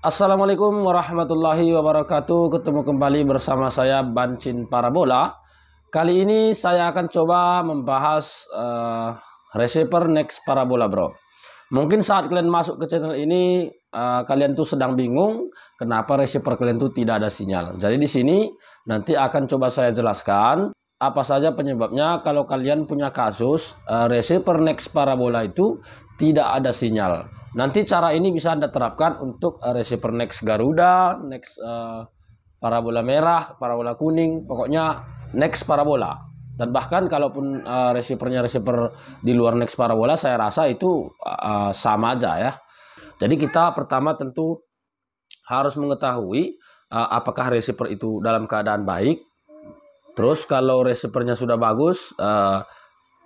Assalamualaikum warahmatullahi wabarakatuh. Ketemu kembali bersama saya Bancin Parabola. Kali ini saya akan coba membahas receiver Next Parabola, bro. Mungkin saat kalian masuk ke channel ini kalian tuh sedang bingung kenapa receiver kalian tuh tidak ada sinyal. Jadi di sini nanti akan coba saya jelaskan apa saja penyebabnya kalau kalian punya kasus receiver Next Parabola itu tidak ada sinyal. Nanti cara ini bisa Anda terapkan untuk receiver Next Garuda, Next parabola merah, parabola kuning, pokoknya Next parabola. Dan bahkan kalaupun receivernya receiver di luar Next parabola, saya rasa itu sama aja ya. Jadi kita pertama tentu harus mengetahui apakah receiver itu dalam keadaan baik. Terus kalau receivernya sudah bagus,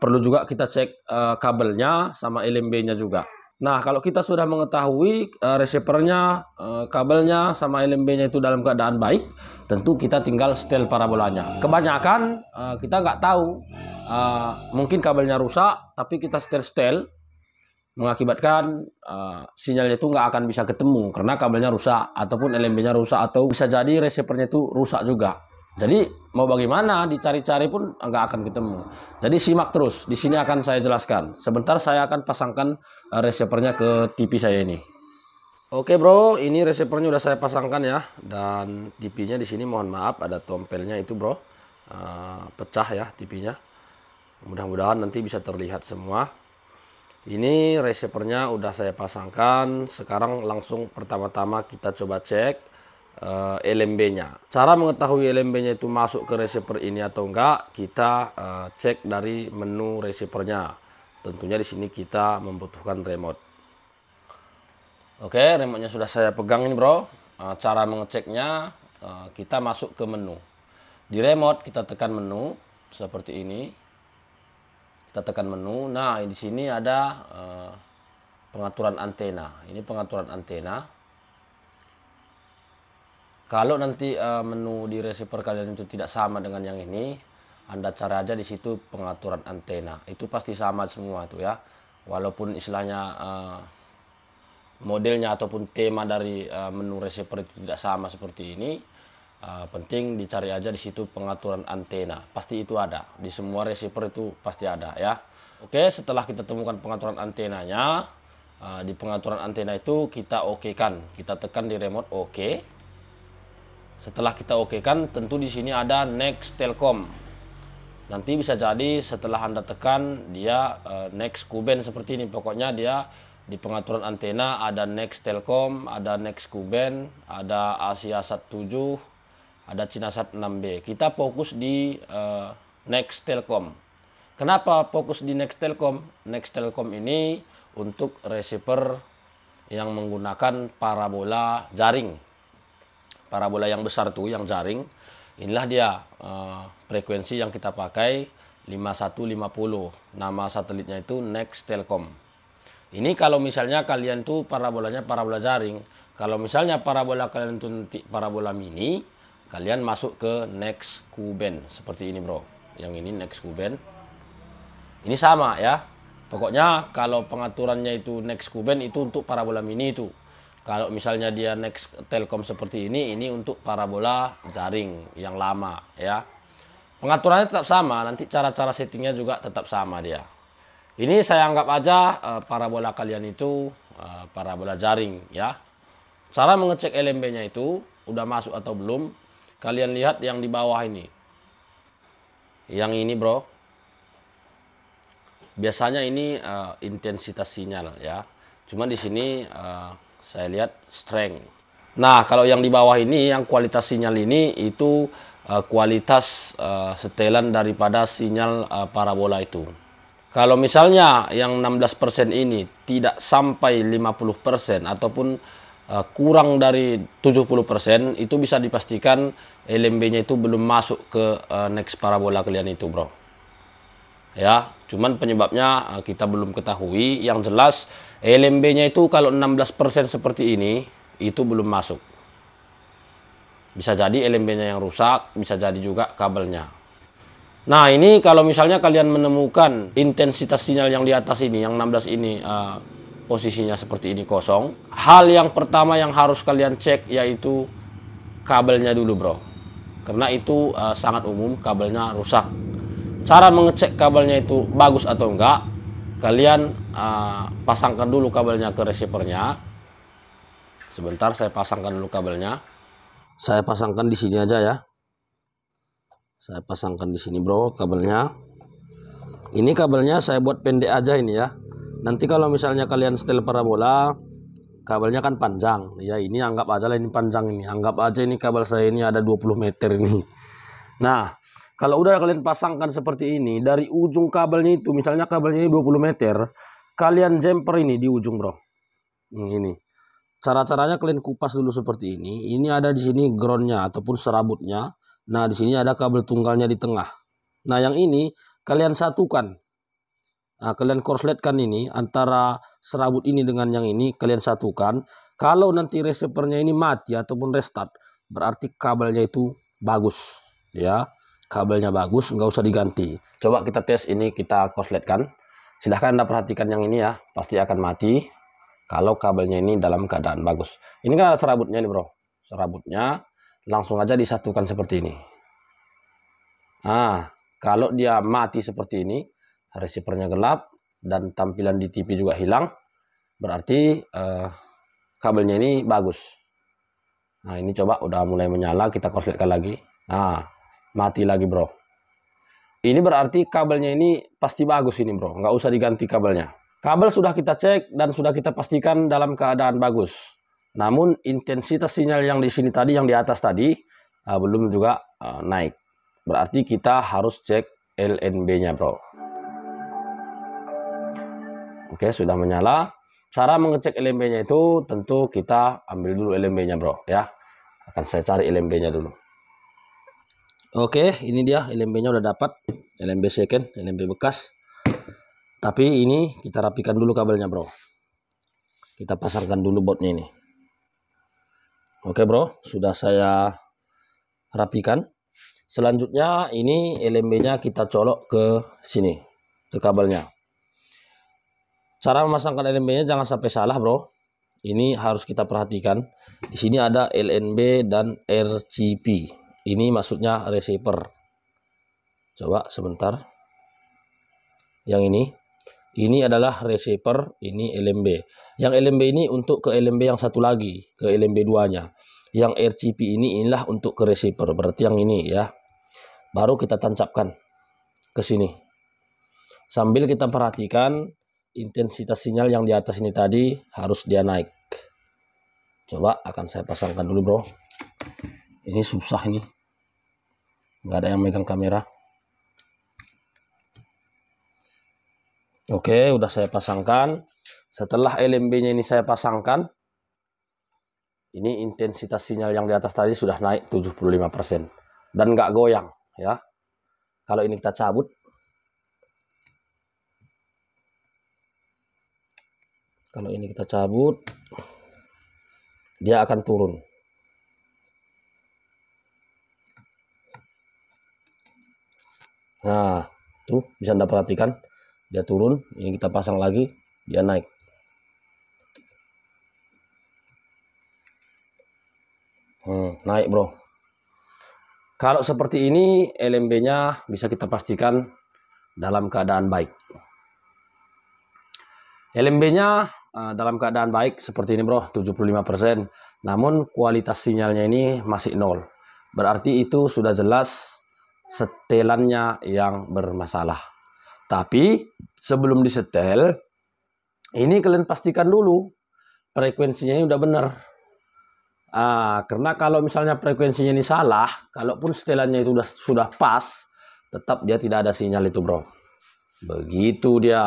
perlu juga kita cek kabelnya sama LMB-nya juga. Nah, kalau kita sudah mengetahui receivernya, kabelnya, sama LMB-nya itu dalam keadaan baik, tentu kita tinggal setel parabolanya. Kebanyakan kita nggak tahu, mungkin kabelnya rusak, tapi kita setel-setel, mengakibatkan sinyalnya itu nggak akan bisa ketemu, karena kabelnya rusak, ataupun LMB-nya rusak, atau bisa jadi receivernya itu rusak juga. Jadi mau bagaimana dicari-cari pun nggak akan ketemu. Jadi simak terus. Di sini akan saya jelaskan. Sebentar saya akan pasangkan receivernya ke TV saya ini. Oke bro, ini receivernya udah saya pasangkan ya. Dan TV-nya di sini mohon maaf ada tompelnya itu bro, pecah ya TV-nya. Mudah-mudahan nanti bisa terlihat semua. Ini receivernya udah saya pasangkan. Sekarang langsung pertama-tama kita coba cek LMB-nya. Cara mengetahui LMB-nya itu masuk ke receiver ini atau enggak, kita cek dari menu receivernya. Tentunya di sini kita membutuhkan remote. Oke, remote-nya sudah saya pegang ini bro. Cara mengeceknya, kita masuk ke menu. Di remote kita tekan menu seperti ini. Kita tekan menu. Nah, di sini ada pengaturan antena. Ini pengaturan antena. Kalau nanti menu di receiver kalian itu tidak sama dengan yang ini, Anda cari aja di situ pengaturan antena. Itu pasti sama semua tuh ya. Walaupun istilahnya modelnya ataupun tema dari menu receiver itu tidak sama seperti ini, penting dicari aja di situ pengaturan antena. Pasti itu ada. Di semua receiver itu pasti ada ya. Oke, setelah kita temukan pengaturan antenanya, di pengaturan antena itu kita okekan. Kita tekan di remote oke. Setelah kita okekan, tentu di sini ada Next Telkom. Nanti bisa jadi setelah Anda tekan dia Next Kuben seperti ini. Pokoknya dia di pengaturan antena ada Next Telkom, ada Next Kuben, ada Asiasat 7, ada Cinasat 6B. Kita fokus di Next Telkom. Kenapa fokus di Next Telkom? Next Telkom ini untuk receiver yang menggunakan parabola jaring. Parabola yang besar tuh, yang jaring. Inilah dia frekuensi yang kita pakai 5150. Nama satelitnya itu Next Telkom. Ini kalau misalnya kalian tuh parabolanya parabola jaring. Kalau misalnya parabola kalian tuh nanti parabola mini, kalian masuk ke Next Kuben seperti ini bro. Yang ini Next Kuben. Ini sama ya. Pokoknya kalau pengaturannya itu Next Kuben itu untuk parabola mini itu. Kalau misalnya dia Next Telkom seperti ini untuk parabola jaring yang lama ya. Pengaturannya tetap sama, nanti cara-cara settingnya juga tetap sama dia. Ini saya anggap aja parabola kalian itu parabola jaring ya. Cara mengecek LMB-nya itu udah masuk atau belum, kalian lihat yang di bawah ini. Yang ini bro. Biasanya ini intensitas sinyal ya. Cuma di sini saya lihat strength. Nah, kalau yang di bawah ini, yang kualitas sinyal ini, itu kualitas setelan daripada sinyal parabola itu. Kalau misalnya yang 16% ini tidak sampai 50% ataupun kurang dari 70%, itu bisa dipastikan LMB-nya itu belum masuk ke Next parabola kalian itu bro. Ya, cuman penyebabnya kita belum ketahui. Yang jelas LMB-nya itu kalau 16% seperti ini, itu belum masuk. Bisa jadi LMB-nya yang rusak, bisa jadi juga kabelnya. Nah, ini kalau misalnya kalian menemukan intensitas sinyal yang di atas ini, yang 16 ini posisinya seperti ini kosong, hal yang pertama yang harus kalian cek yaitu kabelnya dulu bro, karena itu sangat umum kabelnya rusak. Cara mengecek kabelnya itu bagus atau enggak, kalian pasangkan dulu kabelnya ke receivernya. Sebentar, saya pasangkan dulu kabelnya. Saya pasangkan di sini aja ya. Saya pasangkan di sini bro kabelnya. Ini kabelnya saya buat pendek aja ini ya. Nanti kalau misalnya kalian setel parabola, kabelnya kan panjang. Ya ini anggap aja lah ini panjang ini. Anggap aja ini kabel saya ini ada 20 meter ini. Nah, kalau udah kalian pasangkan seperti ini, dari ujung kabelnya itu, misalnya kabelnya ini 20 meter, kalian jumper ini di ujung bro. Ini. Cara-caranya kalian kupas dulu seperti ini. Ini ada di sini groundnya ataupun serabutnya. Nah, di sini ada kabel tunggalnya di tengah. Nah, yang ini kalian satukan. Nah, kalian korsletkan ini antara serabut ini dengan yang ini kalian satukan. Kalau nanti receivernya ini mati ataupun restart, berarti kabelnya itu bagus, ya. Kabelnya bagus, nggak usah diganti. Coba kita tes ini, kita korsletkan. Silahkan Anda perhatikan yang ini ya, pasti akan mati kalau kabelnya ini dalam keadaan bagus. Ini kan ada serabutnya nih bro, serabutnya langsung aja disatukan seperti ini. Nah, kalau dia mati seperti ini, receivernya gelap dan tampilan di TV juga hilang, berarti kabelnya ini bagus. Nah, ini coba udah mulai menyala, kita korsletkan lagi. Nah, mati lagi bro. Ini berarti kabelnya ini pasti bagus ini bro, nggak usah diganti kabelnya. Kabel sudah kita cek dan sudah kita pastikan dalam keadaan bagus. Namun intensitas sinyal yang di sini tadi, yang di atas tadi, belum juga naik. Berarti kita harus cek LNB-nya bro. Oke, sudah menyala. Cara mengecek LNB-nya itu tentu kita ambil dulu LNB-nya bro ya. Akan saya cari LNB-nya dulu. Oke, ini dia LNB-nya udah dapat. LNB second, LNB bekas. Tapi ini kita rapikan dulu kabelnya bro. Kita pasangkan dulu bautnya ini. Oke bro, sudah saya rapikan. Selanjutnya ini LNB-nya kita colok ke sini, ke kabelnya. Cara memasangkan LNB-nya jangan sampai salah bro. Ini harus kita perhatikan. Di sini ada LNB dan RCP. Ini maksudnya receiver. Coba sebentar. Yang ini adalah receiver, ini LNB. Yang LNB ini untuk ke LNB yang satu lagi, ke LNB 2-nya. Yang RCP inilah untuk ke receiver, berarti yang ini ya. Baru kita tancapkan ke sini. Sambil kita perhatikan intensitas sinyal yang di atas ini tadi harus dia naik. Coba akan saya pasangkan dulu bro. Ini susah ini. Nggak ada yang megang kamera. Oke, udah saya pasangkan. Setelah LNB-nya ini saya pasangkan, ini intensitas sinyal yang di atas tadi sudah naik 75% dan nggak goyang ya. Kalau ini kita cabut, dia akan turun. Nah, tuh bisa Anda perhatikan. Dia turun, ini kita pasang lagi, dia naik. Naik bro. Kalau seperti ini LNB-nya bisa kita pastikan dalam keadaan baik. LNB-nya dalam keadaan baik seperti ini bro, 75%. Namun kualitas sinyalnya ini masih 0. Berarti itu sudah jelas setelannya yang bermasalah. Tapi sebelum disetel, ini kalian pastikan dulu frekuensinya ini udah benar. Karena kalau misalnya frekuensinya ini salah, kalaupun setelannya itu sudah pas, tetap dia tidak ada sinyal itu bro. Begitu dia.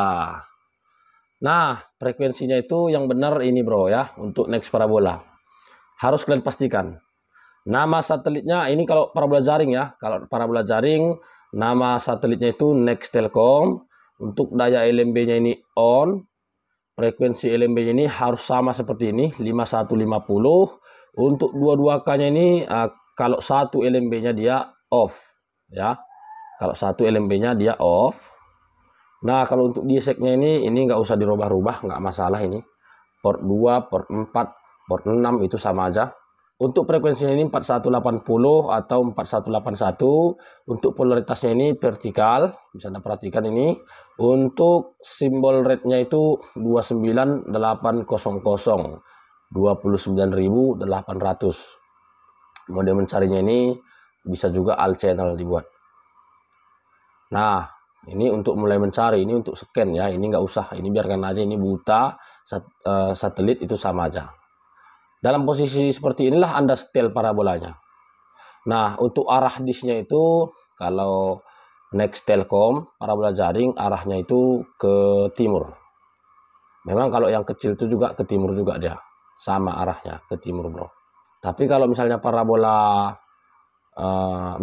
Nah, frekuensinya itu yang benar ini bro ya, untuk next parabola. Harus kalian pastikan. Nama satelitnya ini kalau parabola jaring ya. Kalau parabola jaring, nama satelitnya itu Next Telkom. Untuk daya LNB-nya ini on. Frekuensi LNB-nya ini harus sama seperti ini, 5150. Untuk 22K-nya ini kalau satu LNB-nya dia off ya. Kalau satu LNB-nya dia off. Nah, kalau untuk dieseknya ini nggak usah dirubah-rubah, nggak masalah ini. Port 2, port 4, port 6 itu sama aja. Untuk frekuensinya ini 4180 atau 4181. Untuk polaritasnya ini vertikal, bisa Anda perhatikan ini. Untuk simbol rate-nya itu 29800, 29.800. Mode mencarinya ini bisa juga all channel dibuat. Nah, ini untuk mulai mencari, ini untuk scan ya, ini nggak usah, ini biarkan aja, ini buta, satelit itu sama aja. Dalam posisi seperti inilah Anda setel parabolanya. Nah, untuk arah disknya itu, kalau Next Telkom, parabola jaring arahnya itu ke timur. Memang kalau yang kecil itu juga ke timur juga dia, sama arahnya ke timur bro. Tapi kalau misalnya parabola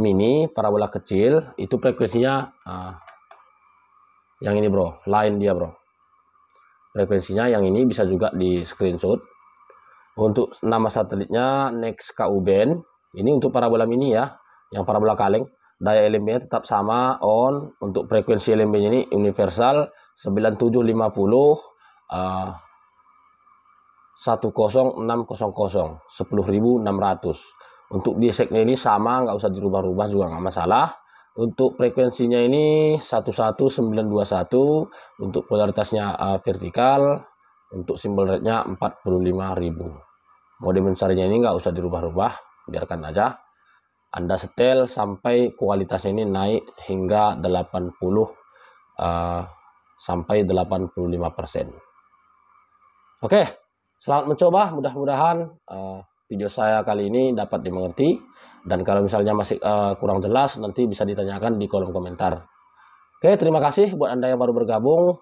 mini, parabola kecil, itu frekuensinya yang ini bro, lain dia bro. Frekuensinya yang ini bisa juga di screenshot. Untuk nama satelitnya Next KU Band. Ini untuk parabola mini ya, yang parabola kaleng. Daya LMB tetap sama on. Untuk frekuensi LMB ini universal 9750 10600 10600. Untuk dieseknya ini sama, nggak usah dirubah-rubah juga nggak masalah. Untuk frekuensinya ini 11921. Untuk polaritasnya vertikal. Untuk simbol rate-nya 45.000. Mode mencarinya ini nggak usah dirubah-rubah, biarkan aja. Anda setel sampai kualitasnya ini naik hingga 80 sampai 85%. Oke, selamat mencoba. Mudah-mudahan video saya kali ini dapat dimengerti. Dan kalau misalnya masih kurang jelas, nanti bisa ditanyakan di kolom komentar. Oke, terima kasih buat Anda yang baru bergabung.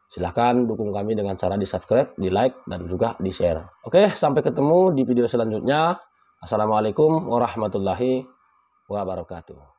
Silahkan dukung kami dengan cara di subscribe, di like, dan juga di share. Oke, sampai ketemu di video selanjutnya. Assalamualaikum warahmatullahi wabarakatuh.